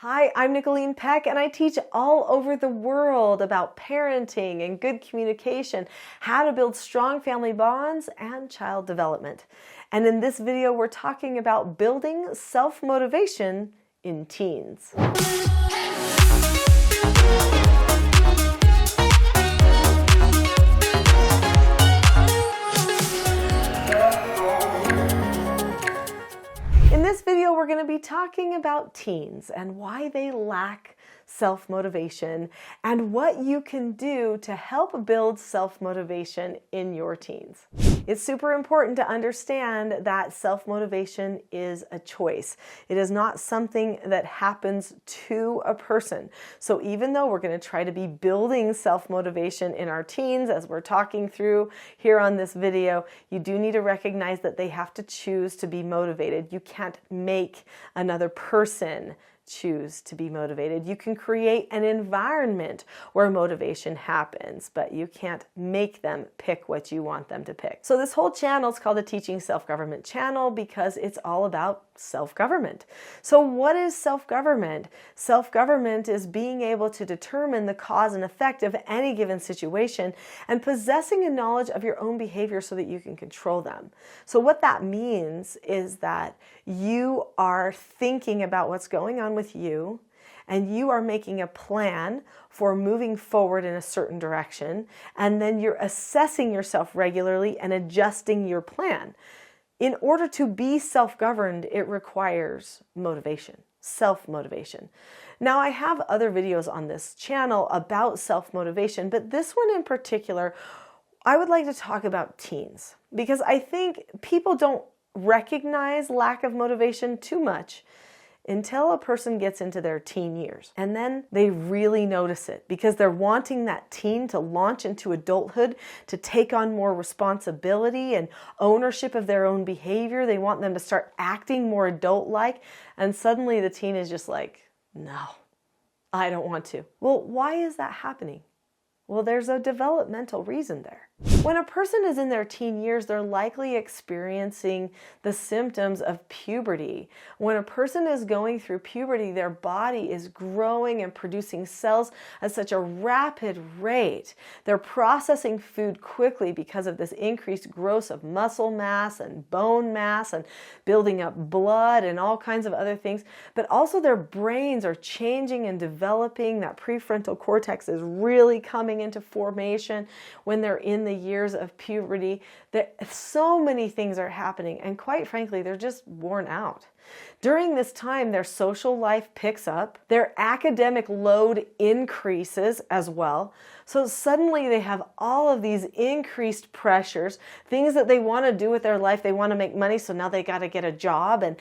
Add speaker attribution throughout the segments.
Speaker 1: Hi, I'm Nicholeen Peck, and I teach all over the world about parenting and good communication, how to build strong family bonds, and child development. And in this video, we're talking about building self-motivation in teens. In this video, we're going to be talking about teens and why they lack self-motivation and what you can do to help build self-motivation in your teens. It's super important to understand that self-motivation is a choice. It is not something that happens to a person. So even though we're going to try to be building self-motivation in our teens as we're talking through here on this video, you do need to recognize that they have to choose to be motivated. You can't make another person choose to be motivated. You can create an environment where motivation happens, but you can't make them pick what you want them to pick. So this whole channel is called the Teaching Self-Government channel because it's all about self-government. So what is self-government? Self-government is being able to determine the cause and effect of any given situation and possessing a knowledge of your own behavior so that you can control them. So what that means is that you are thinking about what's going on with you, and you are making a plan for moving forward in a certain direction, and then you're assessing yourself regularly and adjusting your plan. In order to be self-governed, it requires motivation, self-motivation. Now, I have other videos on this channel about self-motivation, but this one in particular, I would like to talk about teens because I think people don't recognize lack of motivation too much until a person gets into their teen years. And then they really notice it because they're wanting that teen to launch into adulthood, to take on more responsibility and ownership of their own behavior. They want them to start acting more adult-like. And suddenly the teen is just like, no, I don't want to. Well, why is that happening? Well, there's a developmental reason there. When a person is in their teen years, they're likely experiencing the symptoms of puberty. When a person is going through puberty, their body is growing and producing cells at such a rapid rate. They're processing food quickly because of this increased growth of muscle mass and bone mass and building up blood and all kinds of other things. But also their brains are changing and developing. That prefrontal cortex is really coming into formation when they're in the years of puberty. So many things are happening, and quite frankly, they're just worn out. During this time, their social life picks up, their academic load increases as well. So suddenly they have all of these increased pressures, things that they want to do with their life. They want to make money, so now they got to get a job and,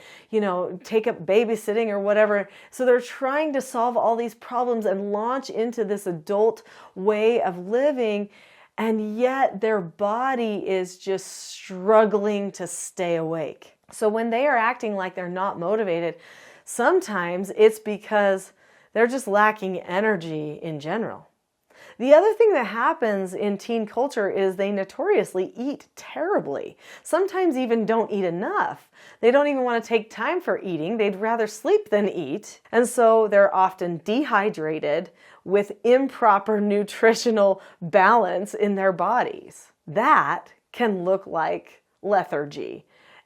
Speaker 1: take up babysitting or whatever. So they're trying to solve all these problems and launch into this adult way of living. And yet their body is just struggling to stay awake. So when they are acting like they're not motivated, sometimes it's because they're just lacking energy in general. The other thing that happens in teen culture is they notoriously eat terribly. Sometimes even don't eat enough. They don't even want to take time for eating. They'd rather sleep than eat. And so they're often dehydrated with improper nutritional balance in their bodies. That can look like lethargy.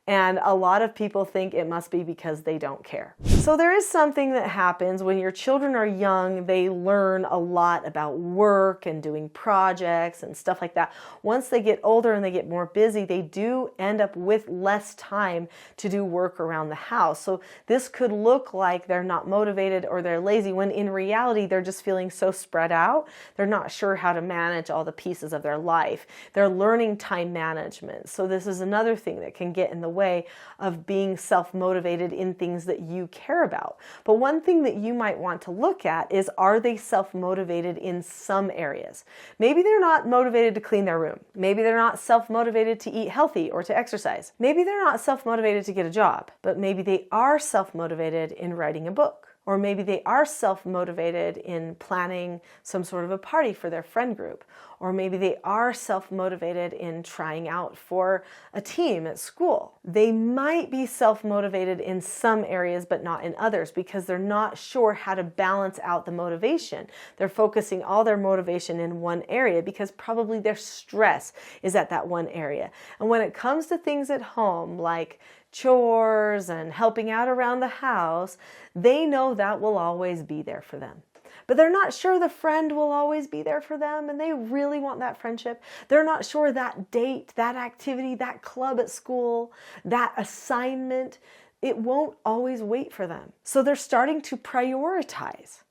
Speaker 1: And a lot of people think it must be because they don't care. So there is something that happens when your children are young. They learn a lot about work and doing projects and stuff like that. Once they get older and they get more busy, they do end up with less time to do work around the house. So this could look like they're not motivated or they're lazy, when in reality, they're just feeling so spread out. They're not sure how to manage all the pieces of their life. They're learning time management. So this is another thing that can get in the way of being self-motivated in things that you care about. But one thing that you might want to look at is, are they self-motivated in some areas? Maybe they're not motivated to clean their room. Maybe they're not self-motivated to eat healthy or to exercise. Maybe they're not self-motivated to get a job, but maybe they are self-motivated in writing a book Or maybe they are self-motivated in planning some sort of a party for their friend group. Or maybe they are self-motivated in trying out for a team at school. They might be self-motivated in some areas but not in others because they're not sure how to balance out the motivation. They're focusing all their motivation in one area because probably their stress is at that one area. And when it comes to things at home like chores and helping out around the house, they know that will always be there for them. But they're not sure the friend will always be there for them, and they really want that friendship. They're not sure that date, that activity, that club at school, that assignment, it won't always wait for them. So they're starting to prioritize.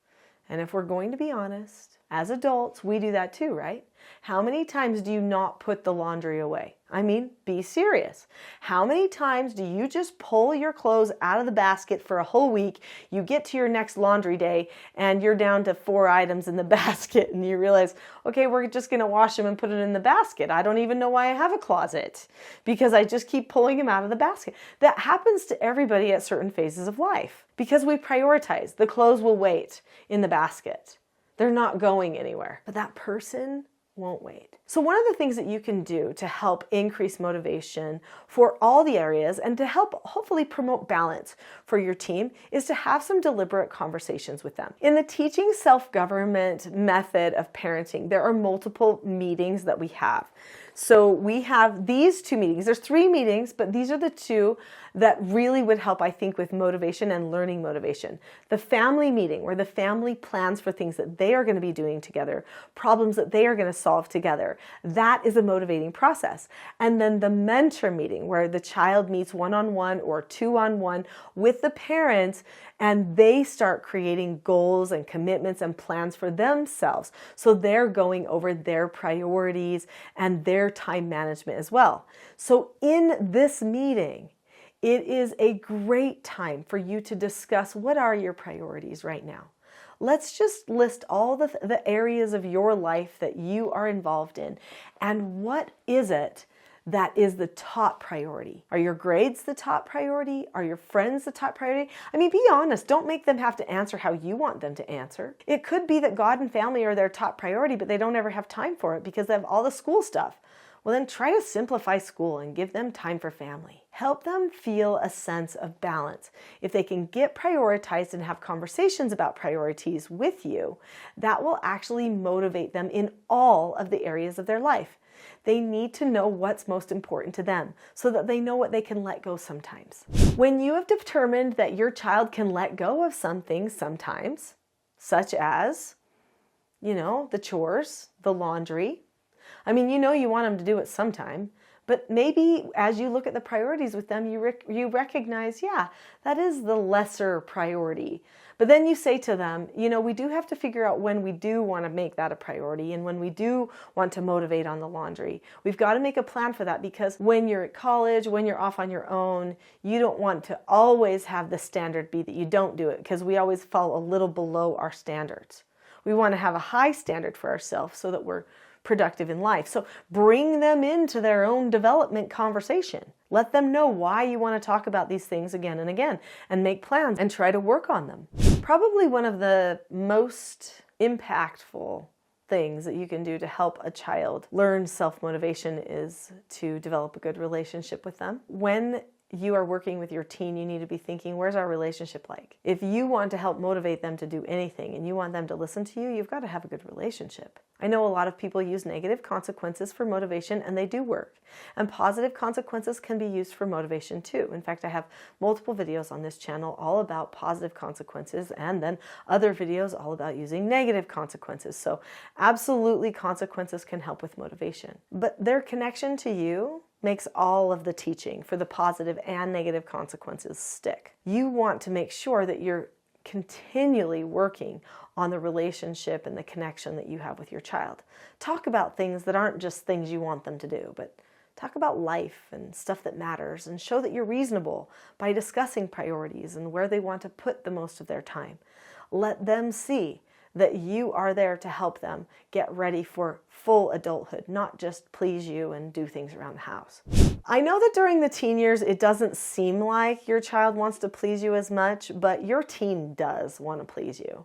Speaker 1: And if we're going to be honest, as adults, we do that too, right? How many times do you not put the laundry away? I mean, be serious. How many times do you just pull your clothes out of the basket for a whole week, you get to your next laundry day, and you're down to 4 items in the basket, and you realize, okay, we're just going to wash them and put it in the basket. I don't even know why I have a closet, because I just keep pulling them out of the basket. That happens to everybody at certain phases of life, because we prioritize. The clothes will wait in the basket. They're not going anywhere. But that person won't wait. So one of the things that you can do to help increase motivation for all the areas and to help hopefully promote balance for your team is to have some deliberate conversations with them. In the teaching self-government method of parenting, there are multiple meetings that we have. So we have these 2 meetings. There's 3 meetings, but these are the 2 that really would help, I think, with motivation and learning motivation. The family meeting, where the family plans for things that they are going to be doing together, problems that they are going to solve together. That is a motivating process. And then the mentor meeting, where the child meets one-on-one or 2-on-1 with the parents, and they start creating goals and commitments and plans for themselves. So they're going over their priorities and their time management as well. So in this meeting, it is a great time for you to discuss what are your priorities right now. Let's just list all the areas of your life that you are involved in, and what is it that is the top priority? Are your grades the top priority? Are your friends the top priority? I mean, be honest. Don't make them have to answer how you want them to answer. It could be that God and family are their top priority, but they don't ever have time for it because they have all the school stuff. Well, then try to simplify school and give them time for family. Help them feel a sense of balance. If they can get prioritized and have conversations about priorities with you, that will actually motivate them in all of the areas of their life. They need to know what's most important to them so that they know what they can let go sometimes. When you have determined that your child can let go of some things sometimes, such as, the chores, the laundry. I mean, you want them to do it sometime, but maybe as you look at the priorities with them, you recognize, yeah, that is the lesser priority. But then you say to them, we do have to figure out when we do want to make that a priority and when we do want to motivate on the laundry. We've got to make a plan for that because when you're at college, when you're off on your own, you don't want to always have the standard be that you don't do it because we always fall a little below our standards. We want to have a high standard for ourselves so that we're productive in life. So bring them into their own development conversation. Let them know why you want to talk about these things again and again and make plans and try to work on them. Probably one of the most impactful things that you can do to help a child learn self-motivation is to develop a good relationship with them. When you are working with your teen, you need to be thinking, where's our relationship like? If you want to help motivate them to do anything and you want them to listen to you, you've got to have a good relationship. I know a lot of people use negative consequences for motivation, and they do work. And positive consequences can be used for motivation too. In fact, I have multiple videos on this channel all about positive consequences, and then other videos all about using negative consequences. So absolutely, consequences can help with motivation. But their connection to you makes all of the teaching for the positive and negative consequences stick. You want to make sure that you're continually working on the relationship and the connection that you have with your child. Talk about things that aren't just things you want them to do, but talk about life and stuff that matters, and show that you're reasonable by discussing priorities and where they want to put the most of their time. Let them see that you are there to help them get ready for full adulthood, not just please you and do things around the house. I know that during the teen years, it doesn't seem like your child wants to please you as much, but your teen does want to please you.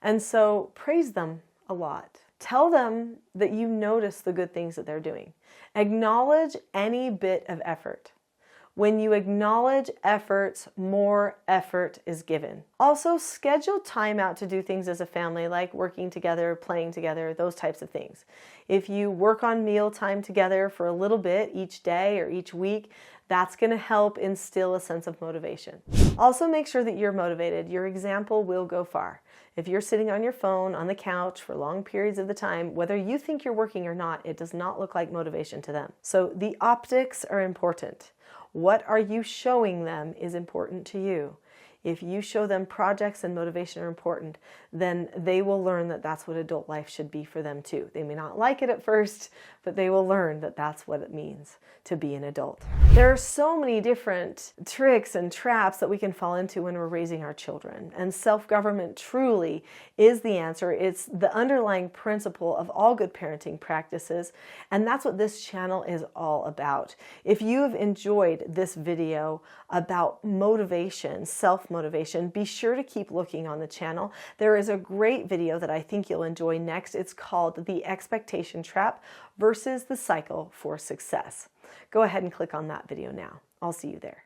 Speaker 1: And so praise them a lot. Tell them that you notice the good things that they're doing. Acknowledge any bit of effort. When you acknowledge efforts, more effort is given. Also, schedule time out to do things as a family, like working together, playing together, those types of things. If you work on meal time together for a little bit each day or each week, that's going to help instill a sense of motivation. Also, make sure that you're motivated. Your example will go far. If you're sitting on your phone on the couch for long periods of the time, whether you think you're working or not, it does not look like motivation to them. So the optics are important. What are you showing them is important to you. If you show them projects and motivation are important, then they will learn that that's what adult life should be for them too. They may not like it at first, but they will learn that that's what it means to be an adult. There are so many different tricks and traps that we can fall into when we're raising our children, and self-government truly is the answer. It's the underlying principle of all good parenting practices, and that's what this channel is all about. If you've enjoyed this video about motivation, self-motivation, be sure to keep looking on the channel. There is a great video that I think you'll enjoy next. It's called The Expectation Trap versus the Cycle for Success. Go ahead and click on that video now. I'll see you there.